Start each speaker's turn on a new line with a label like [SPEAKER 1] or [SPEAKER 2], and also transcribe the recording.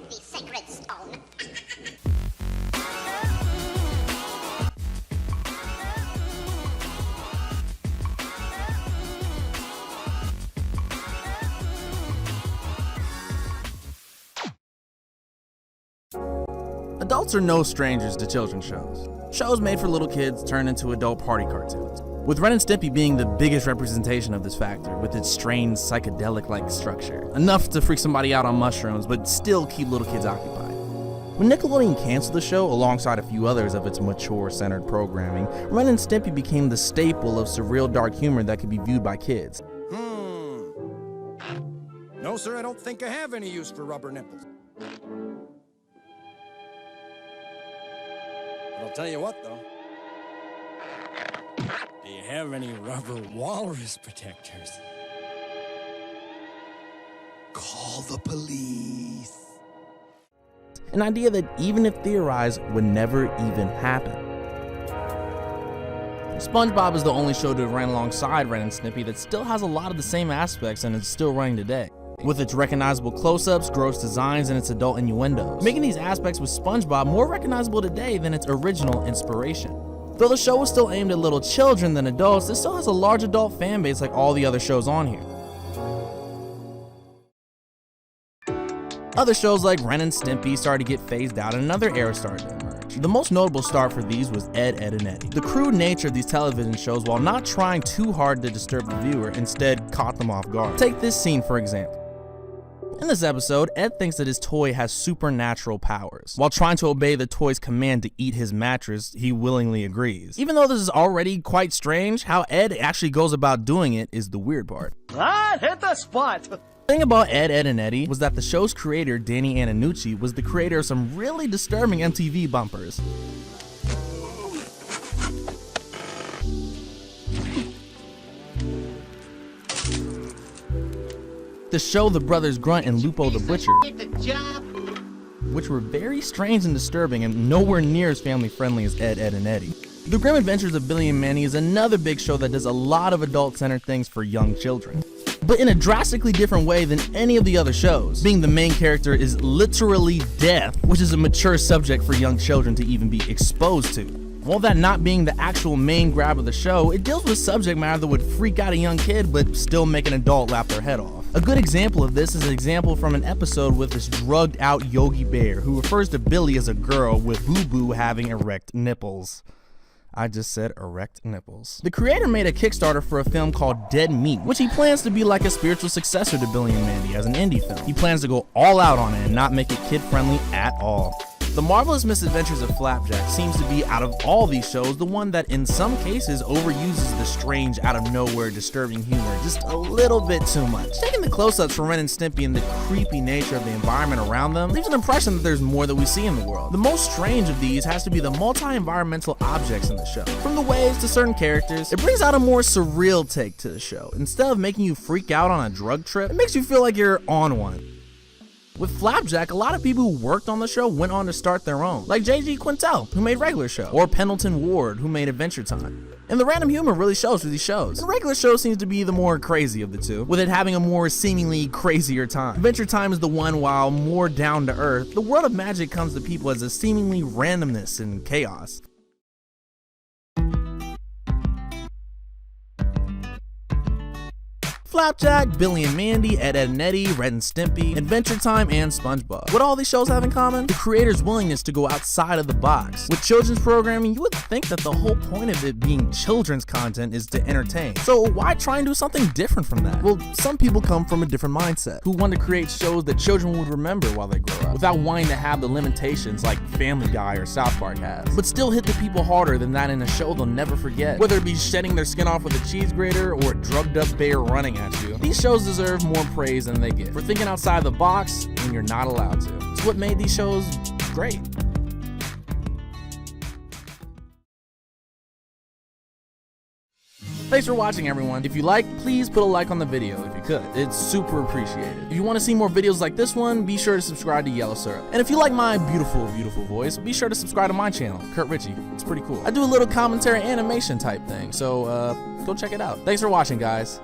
[SPEAKER 1] the sacred stone.
[SPEAKER 2] Adults are no strangers to children's shows. Shows made for little kids turn into adult party cartoons, with Ren and Stimpy being the biggest representation of this factor, with its strange psychedelic-like structure. Enough to freak somebody out on mushrooms, but still keep little kids occupied. When Nickelodeon canceled the show, alongside a few others of its mature-centered programming, Ren and Stimpy became the staple of surreal dark humor that could be viewed by kids.
[SPEAKER 3] No, sir, I don't think I have any use for rubber nipples. I'll tell you what, though. Do you have any rubber walrus protectors? Call the police.
[SPEAKER 2] An idea that, even if theorized, would never even happen. SpongeBob is the only show to run alongside Ren and Stimpy that still has a lot of the same aspects and is still running today, with its recognizable close-ups, gross designs, and its adult innuendos, making these aspects with SpongeBob more recognizable today than its original inspiration. Though the show was still aimed at little children than adults, it still has a large adult fan base like all the other shows on here. Other shows like Ren and Stimpy started to get phased out and another era started to emerge. The most notable start for these was Ed, and Eddy. The crude nature of these television shows, while not trying too hard to disturb the viewer, instead caught them off guard. Take this scene for example. In this episode, Ed thinks that his toy has supernatural powers. While trying to obey the toy's command to eat his mattress, he willingly agrees. Even though this is already quite strange, how Ed actually goes about doing it is the weird part.
[SPEAKER 4] Ah, hit the spot!
[SPEAKER 2] The thing about Ed, and Eddy was that the show's creator, Danny Antonucci, was the creator of some really disturbing MTV bumpers. To show the brothers Grunt and Lupo the Butcher, which were very strange and disturbing and nowhere near as family friendly as Ed, and Eddy. The Grim Adventures of Billy and Mandy is another big show that does a lot of adult-centered things for young children, but in a drastically different way than any of the other shows, being the main character is literally death, which is a mature subject for young children to even be exposed to. While that not being the actual main grab of the show, it deals with subject matter that would freak out a young kid but still make an adult laugh their head off. A good example of this is an example from an episode with this drugged out Yogi Bear who refers to Billy as a girl with Boo Boo having erect nipples. I just said erect nipples. The creator made a Kickstarter for a film called Dead Meat, which he plans to be like a spiritual successor to Billy and Mandy as an indie film. He plans to go all out on it and not make it kid-friendly at all. The Marvelous Misadventures of Flapjack seems to be, out of all these shows, the one that in some cases overuses the strange, out-of-nowhere, disturbing humor just a little bit too much. Taking the close-ups from Ren and Stimpy and the creepy nature of the environment around them leaves an impression that there's more that we see in the world. The most strange of these has to be the multi-environmental objects in the show. From the waves to certain characters, it brings out a more surreal take to the show. Instead of making you freak out on a drug trip, it makes you feel like you're on one. With Flapjack, a lot of people who worked on the show went on to start their own, like J.G. Quintel, who made Regular Show, or Pendleton Ward, who made Adventure Time. And the random humor really shows for these shows. The Regular Show seems to be the more crazy of the two, with it having a more seemingly crazier time. Adventure Time is the one, while more down to earth, the world of magic comes to people as a seemingly randomness and chaos. Flapjack, Billy and Mandy, Ed, and Eddy, Ren and Stimpy, Adventure Time, and SpongeBob. What all these shows have in common? The creator's willingness to go outside of the box. With children's programming, you would think that the whole point of it being children's content is to entertain. So why try and do something different from that? Well, some people come from a different mindset, who want to create shows that children would remember while they grow up, without wanting to have the limitations like Family Guy or South Park has, but still hit the people harder than that in a show they'll never forget. Whether it be shedding their skin off with a cheese grater or a drugged up bear running at you, these shows deserve more praise than they get for thinking outside the box when you're not allowed to. It's what made these shows great. Thanks for watching, everyone. If you like, please put a like on the video if you could. It's super appreciated. If you want to see more videos like this one, be sure to subscribe to Yellow Syrup. And if you like my beautiful, beautiful voice, be sure to subscribe to my channel, Curt Richy. It's pretty cool. I do a little commentary animation type thing, so go check it out. Thanks for watching, guys.